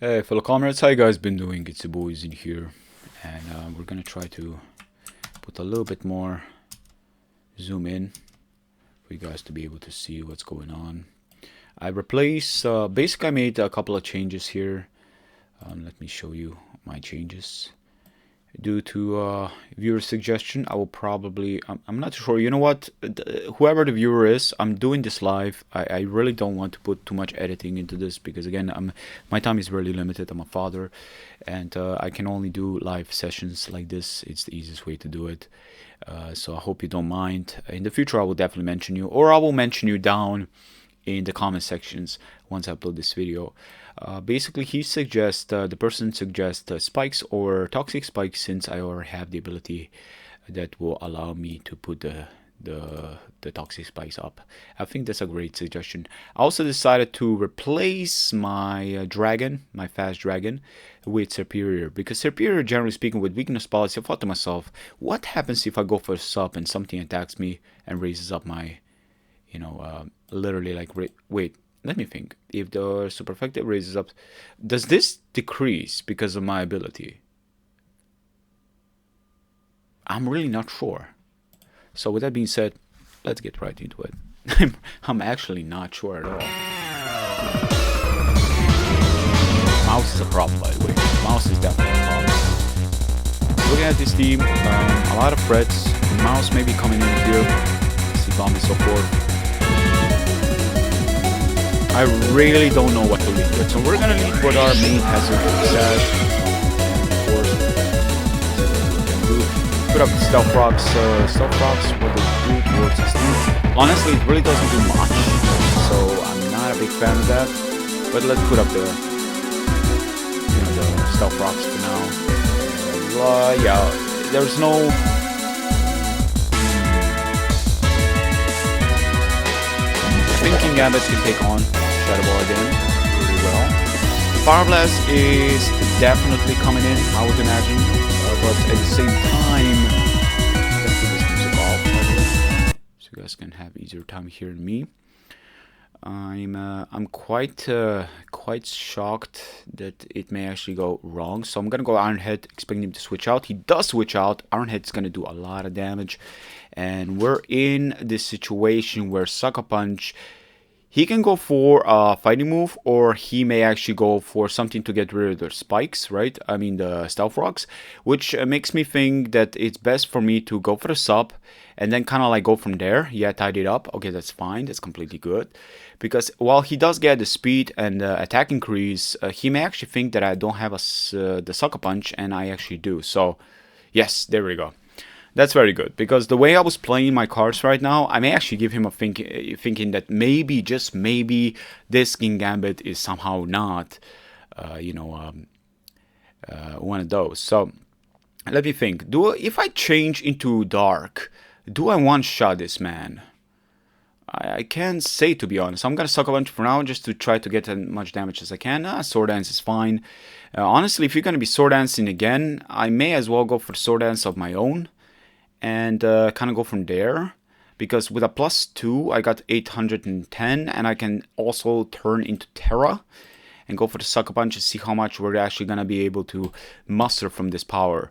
Hey fellow comrades, how you guys been doing? It's the boys in here, and we're gonna try to put a little bit more zoom in for you guys to be able to see what's going on. I replaced, basically I made a couple of changes here. Let me show you my changes. Due to viewer suggestion, I will probably, I'm not sure, you know what, whoever the viewer is, I'm doing this live. I really don't want to put too much editing into this because again, my time is really limited. I'm a father, and I can only do live sessions like this. It's the easiest way to do it. So I hope you don't mind. In the future I will definitely mention you, or I will mention you down in the comment sections once I upload this video. Basically, the person suggests spikes or toxic spikes, since I already have the ability that will allow me to put the toxic spikes up. I think that's a great suggestion. I also decided to replace my dragon, my fast dragon, with superior, because superior, generally speaking, with weakness policy, I thought to myself, what happens if I go for a sub and something attacks me and raises up my, literally like, wait, let me think. If the super effective raises up, does this decrease because of my ability? I'm really not sure. So with that being said, let's get right into it. I'm actually not sure at all. Mouse is a problem, by the way. Mouse is definitely a problem. Looking at this team, a lot of threats. Mouse may be coming in here. See bomb and so forth. I really don't know what to lead with. So we're gonna lead with our main hazard sash. Of course, put up the stealth rocks. What they do towards his team. Honestly, it really doesn't do much. So I'm not a big fan of that. But let's put up the stealth rocks for now. Yeah, there's no. Thinking Gambit can take on Shadow Ball again really well. Fire Blast is definitely coming in, I would imagine, but at the same time, let's put this music off so you guys can have easier time hearing me. I'm quite shocked that it may actually go wrong, so I'm gonna go Iron Head, expecting him to switch out. He does switch out. Iron Head's gonna do a lot of damage, and we're in this situation where Sucker Punch, he can go for a fighting move, or he may actually go for something to get rid of the spikes, right? I mean the stealth rocks, which makes me think that it's best for me to go for the sub and then kind of like go from there. Yeah, tied it up. Okay, that's fine. That's completely good. Because while he does get the speed and attack increase, he may actually think that I don't have the Sucker Punch, and I actually do. So, yes, there we go. That's very good, because the way I was playing my cards right now, I may actually give him a thinking that maybe, just maybe, this King Gambit is somehow not, one of those. So, let me think. If I change into Dark, do I one-shot this man? I can't say, to be honest. I'm gonna suck a bunch for now just to try to get as much damage as I can. Sword Dance is fine. Honestly, if you're gonna be Sword Dancing again, I may as well go for Sword Dance of my own and kind of go from there. Because with a +2, I got 810, and I can also turn into Terra and go for the Sucker Punch and see how much we're actually gonna be able to muster from this power.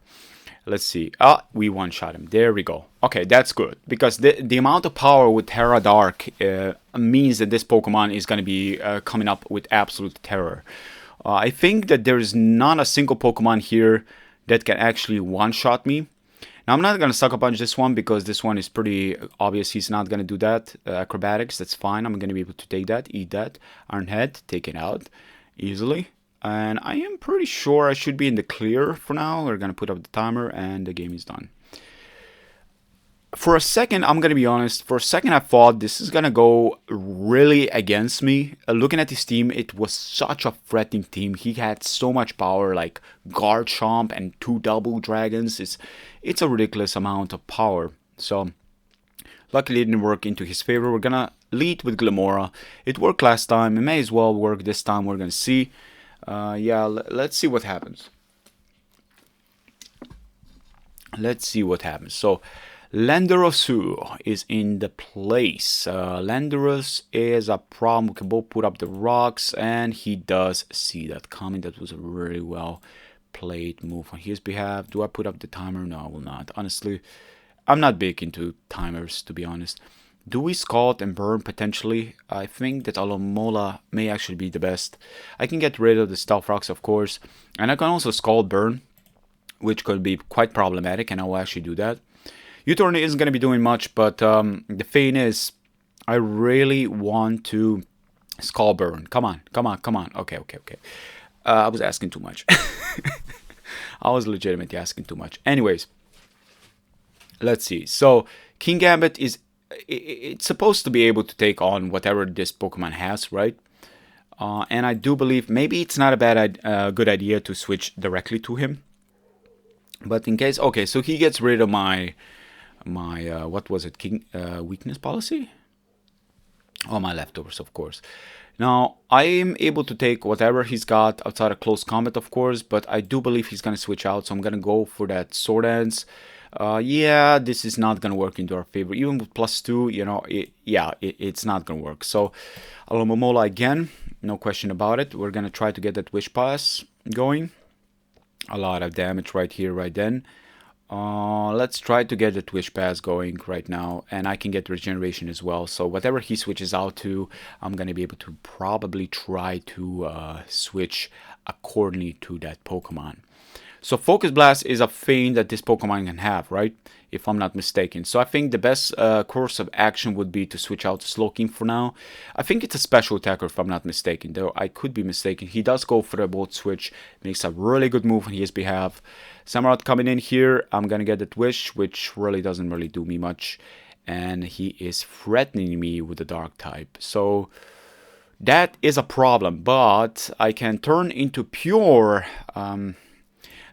Let's see. We one-shot him. There we go. Okay, that's good. Because the amount of power with Terra Dark means that this Pokemon is going to be coming up with absolute terror. I think that there is not a single Pokemon here that can actually one-shot me. Now, I'm not going to Sucker Punch this one, because this one is pretty obvious. He's not going to do that. Acrobatics, that's fine. I'm going to be able to take that, eat that. Iron Head, take it out easily. And I am pretty sure I should be in the clear for now. We're going to put up the timer and the game is done. For a second, I'm going to be honest, for a second I thought this is going to go really against me. Looking at this team, it was such a threatening team. He had so much power, like Garchomp and 2 double dragons. It's a ridiculous amount of power. So, luckily it didn't work into his favor. We're going to lead with Glimmora. It worked last time. It may as well work this time. We're going to see. Let's see what happens. So, Landerosu is in the place. Landerus is a problem. We can both put up the rocks, and he does see that coming. That was a really well played move on his behalf. Do I put up the timer? No, I will not. Honestly, I'm not big into timers, to be honest. Do we scald and burn potentially? I think that Alomola may actually be the best. I can get rid of the stealth rocks, of course, and I can also scald burn, which could be quite problematic, and I will actually do that. U-turn isn't going to be doing much, but the thing is, I really want to scald burn. Come on, come on, come on. Okay. I was asking too much. I was legitimately asking too much. Anyways, let's see. So King Gambit is it's supposed to be able to take on whatever this Pokemon has, right? And I do believe maybe it's not a good idea to switch directly to him. But in case, okay, so he gets rid of my what was it, King weakness policy? Oh, my leftovers, of course. Now, I am able to take whatever he's got outside of close combat, of course, but I do believe he's going to switch out, so I'm going to go for that Sword Dance. Yeah, this is not going to work into our favor. Even with +2, you know, it's not going to work. So, Alomomola again, no question about it. We're going to try to get that Wish Pass going. A lot of damage right here, right then. Let's try to get the Wish Pass going right now, and I can get regeneration as well. So whatever he switches out to, I'm gonna be able to probably try to switch accordingly to that Pokemon. So Focus Blast is a thing that this Pokemon can have, right? If I'm not mistaken. So I think the best course of action would be to switch out to Slowking for now. I think it's a special attacker if I'm not mistaken, though I could be mistaken. He does go for the Volt Switch, makes a really good move on his behalf. Samurott coming in here, I'm gonna get that Wish, which really doesn't really do me much. And he is threatening me with the Dark type. So that is a problem, but I can turn into pure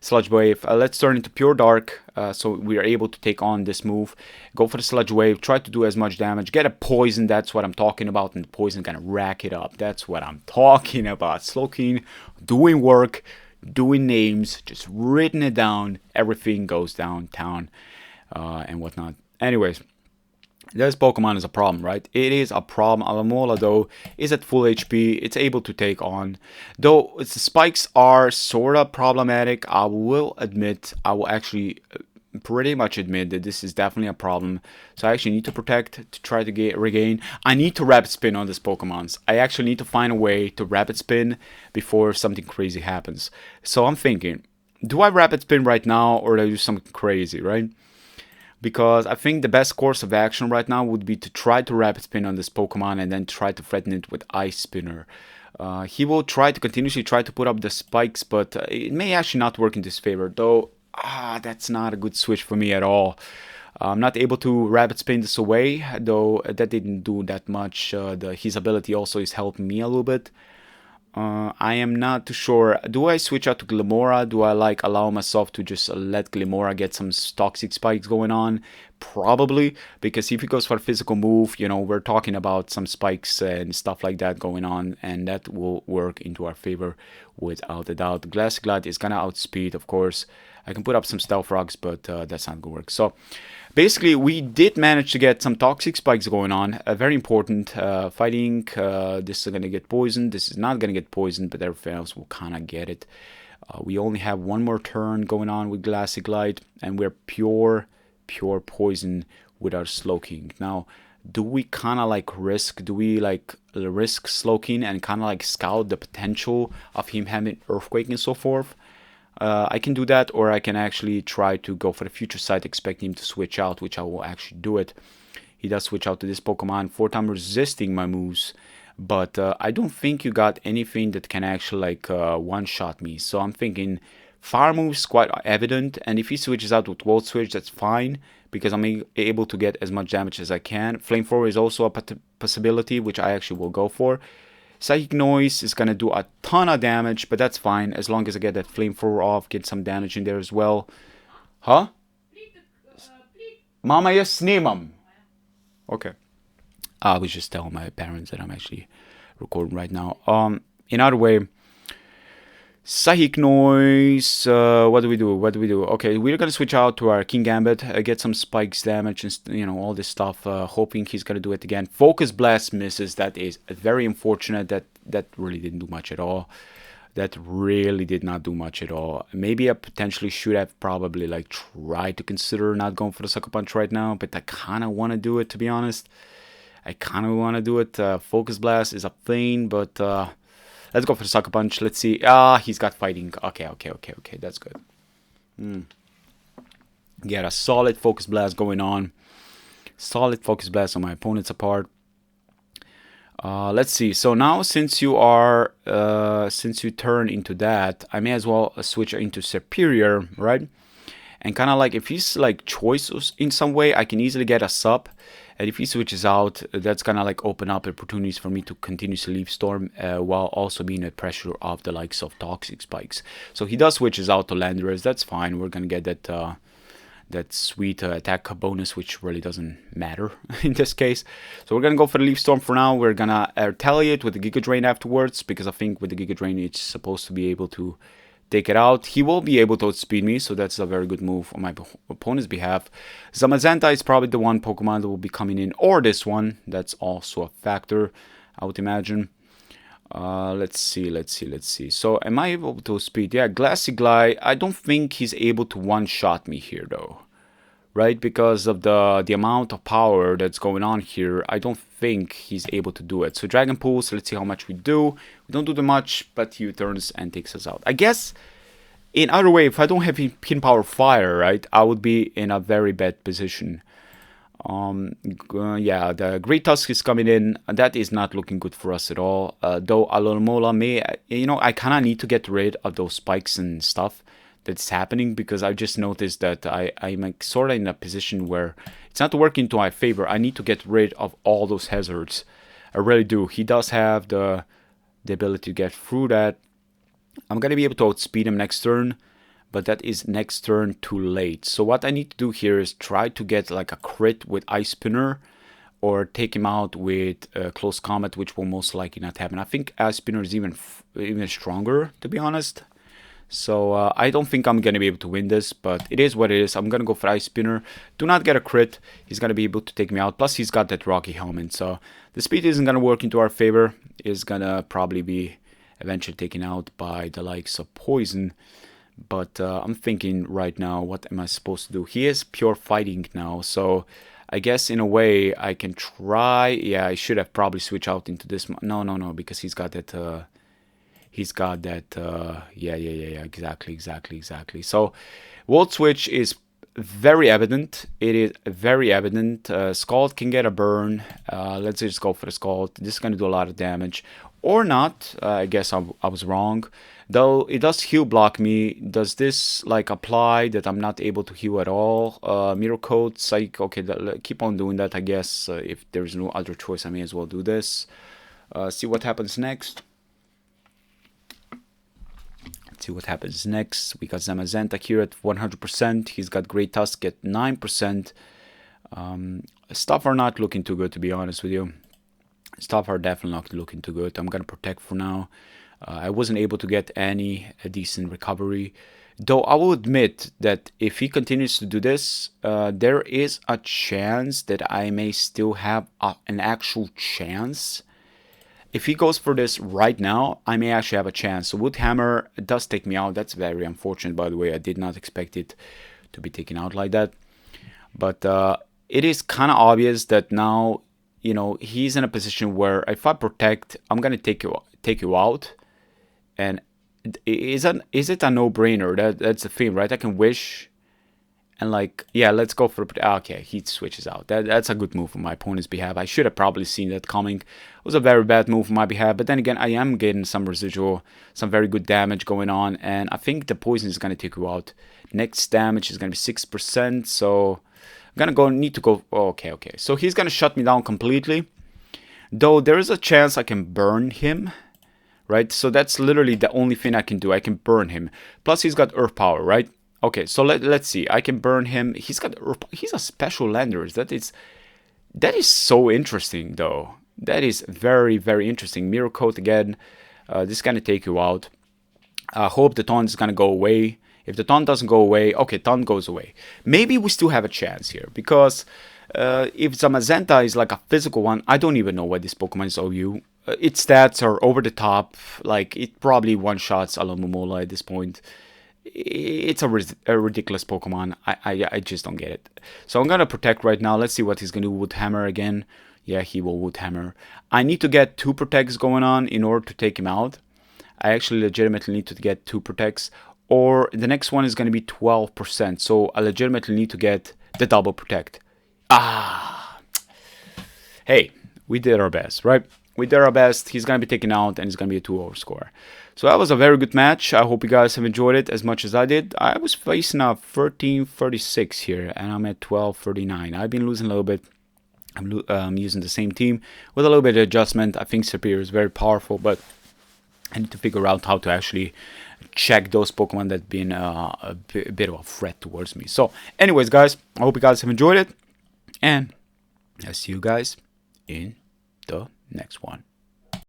Sludge Wave. Let's turn into pure Dark, so we are able to take on this move. Go for the Sludge Wave, try to do as much damage. Get a Poison, that's what I'm talking about, and the Poison gonna rack it up. That's what I'm talking about. Slowking, doing work, doing names, just written it down. Everything goes downtown and whatnot. Anyways, this Pokemon is a problem, right? It is a problem. Alomola, though, is at full HP. It's able to take on. Though the spikes are sort of problematic, I will admit, I will actually pretty much admit that this is definitely a problem. So I actually need to protect to try to regain. I need to Rapid Spin on this Pokemon. I actually need to find a way to Rapid Spin before something crazy happens. So I'm thinking, do I Rapid Spin right now or do I do something crazy, right? Because I think the best course of action right now would be to try to Rapid Spin on this Pokemon and then try to threaten it with Ice Spinner. He will try to continuously try to put up the spikes, but it may actually not work in his favor. Though, that's not a good switch for me at all. I'm not able to Rapid Spin this away, though that didn't do that much. His ability also is helping me a little bit. I am not too sure. Do I switch out to Glimmora? Do I allow myself to just let Glimmora get some toxic spikes going on? Probably, because if he goes for a physical move, you know, we're talking about some spikes and stuff like that going on, and that will work into our favor without a doubt. Glass Glide is gonna outspeed, of course. I can put up some Stealth Rocks, but that's not gonna work. So basically, we did manage to get some toxic spikes going on. Very important. Fighting, this is going to get poisoned. This is not going to get poisoned, but everything else will kind of get it. We only have one more turn going on with Glassy Glide, and we're pure poison with our Slowking. Now, do we kind of risk? Do we risk Slowking and kind of scout the potential of him having Earthquake and so forth? I can do that, or I can actually try to go for the future sight, expecting him to switch out, which I will actually do it. He does switch out to this Pokemon, 4-time resisting my moves, but I don't think you got anything that can actually one-shot me. So I'm thinking Fire moves quite evident, and if he switches out with Volt Switch, that's fine, because I'm able to get as much damage as I can. Flamethrower is also a possibility, which I actually will go for. Psychic Noise is going to do a ton of damage, but that's fine as long as I get that Flamethrower off, get some damage in there as well. Huh? Mama, jag snimam. Okay. I was just telling my parents that I'm actually recording right now. In other way, Psychic Noise, what do we do? What do we do? Okay, we're gonna switch out to our King Gambit, get some spikes damage and, all this stuff, hoping he's gonna do it again. Focus Blast misses, that is very unfortunate, that really didn't do much at all. That really did not do much at all. Maybe I potentially should have probably like tried to consider not going for the Sucker Punch right now, but I kind of want to do it, to be honest. I kind of want to do it. Focus Blast is a thing, but let's go for the Sucker Punch. Let's see. He's got fighting. Okay. That's good. Get a solid Focus Blast going on. Solid Focus Blast on my opponent's part. Let's see. So now, since you turn into that, I may as well switch into Superior, right? And kind of like, if he's like choices in some way, I can easily get a sub. And if he switches out, that's gonna like open up opportunities for me to continuously leave Storm, while also being at pressure of the likes of Toxic Spikes. So he does switches out to Landorus. That's fine. We're gonna get that sweet attack bonus, which really doesn't matter in this case. So we're gonna go for the Leaf Storm for now. We're gonna retaliate with the Giga Drain afterwards, because I think with the Giga Drain it's supposed to be able to take it out. He will be able to outspeed me, so that's a very good move on my opponent's behalf. Zamazenta is probably the one Pokemon that will be coming in, or this one. That's also a factor, I would imagine. Let's see. So am I able to outspeed? Yeah, Glassy Glide. I don't think he's able to one-shot me here, though. Right, because of the amount of power that's going on here, I don't think he's able to do it. So Dragon Pulse, let's see how much we do. We don't do that much, but he turns and takes us out. I guess, in other way, if I don't have Pin Power Fire, right, I would be in a very bad position. Yeah, the Great Tusk is coming in. That is not looking good for us at all. Though Alomola may, I kind of need to get rid of those spikes and stuff that's happening, because I just noticed that I'm like sort of in a position where it's not working to my favor. I need to get rid of all those hazards. I really do. He does have the ability to get through that. I'm going to be able to outspeed him next turn, but that is next turn too late. So what I need to do here is try to get like a crit with Ice Spinner, or take him out with Close Combat, which will most likely not happen. I think Ice Spinner is even stronger, to be honest. So I don't think I'm going to be able to win this, but it is what it is. I'm going to go for Ice Spinner. Do not get a crit. He's going to be able to take me out. Plus, he's got that Rocky Helmet. So the speed isn't going to work into our favor. It's going to probably be eventually taken out by the likes of Poison. But I'm thinking right now, what am I supposed to do? He is pure fighting now. So I guess in a way I can try. Yeah, I should have probably switched out into this. No, because he's got that... yeah, exactly. So Volt Switch is very evident. It is very evident. Scald can get a burn. Let's just go for the Scald. This is going to do a lot of damage. Or not. I guess I was wrong. Though it does heal block me. Does this like apply that I'm not able to heal at all? Mirror Coat, Psych. Okay, keep on doing that, I guess. If there's no other choice, I may as well do this. See what happens next. See what happens next. We got Zamazenta here at 100%. He's got Great Tusk at 9%. Stuff are not looking too good, to be honest with you. Stuff are definitely not looking too good. I'm gonna protect for now. I wasn't able to get any decent recovery. Though I will admit that if he continues to do this, there is a chance that I may still have an actual chance. If he goes for this right now, I may actually have a chance. So Wood Hammer does take me out. That's very unfortunate, by the way. I did not expect it to be taken out like that. But it is kind of obvious that now, he's in a position where if I protect, I'm going to take you out. And is it a no-brainer? That's the thing, right? I can wish... And like, yeah, let's go for... Okay, he switches out. That's a good move on my opponent's behalf. I should have probably seen that coming. It was a very bad move on my behalf. But then again, I am getting some residual, some very good damage going on. And I think the poison is going to take you out. Next damage is going to be 6%. So I'm going to need to go... Okay. So he's going to shut me down completely. Though there is a chance I can burn him. Right? So that's literally the only thing I can do. I can burn him. Plus he's got Earth Power, right? Okay, so let's see. I can burn him. He's a special Landorus. That is so interesting, though. That is very, very interesting. Mirror Coat again. This is gonna take you out. I hope the taunt is gonna go away. If the taunt doesn't go away, okay, taunt goes away. Maybe we still have a chance here, because if Zamazenta is like a physical one, I don't even know why this Pokemon is OU. Its stats are over the top, like it probably one-shots Alomomola at this point. It's a ridiculous Pokemon. I just don't get it. So I'm gonna protect right now. Let's see what he's gonna do. Wood Hammer again. Yeah, he will Wood Hammer. I need to get 2 protects going on in order to take him out. I actually legitimately need to get 2 protects, or the next one is going to be 12%, so I legitimately need to get the double protect. Hey, we did our best, right? We did our best. He's going to be taken out, and it's going to be a 2-over score. So that was a very good match. I hope you guys have enjoyed it as much as I did. I was facing a 13-36 here, and I'm at 12-39. I've been losing a little bit. I'm using the same team with a little bit of adjustment. I think Superior is very powerful, but I need to figure out how to actually check those Pokemon that have been a bit of a threat towards me. So anyways, guys, I hope you guys have enjoyed it, and I'll see you guys in the next one.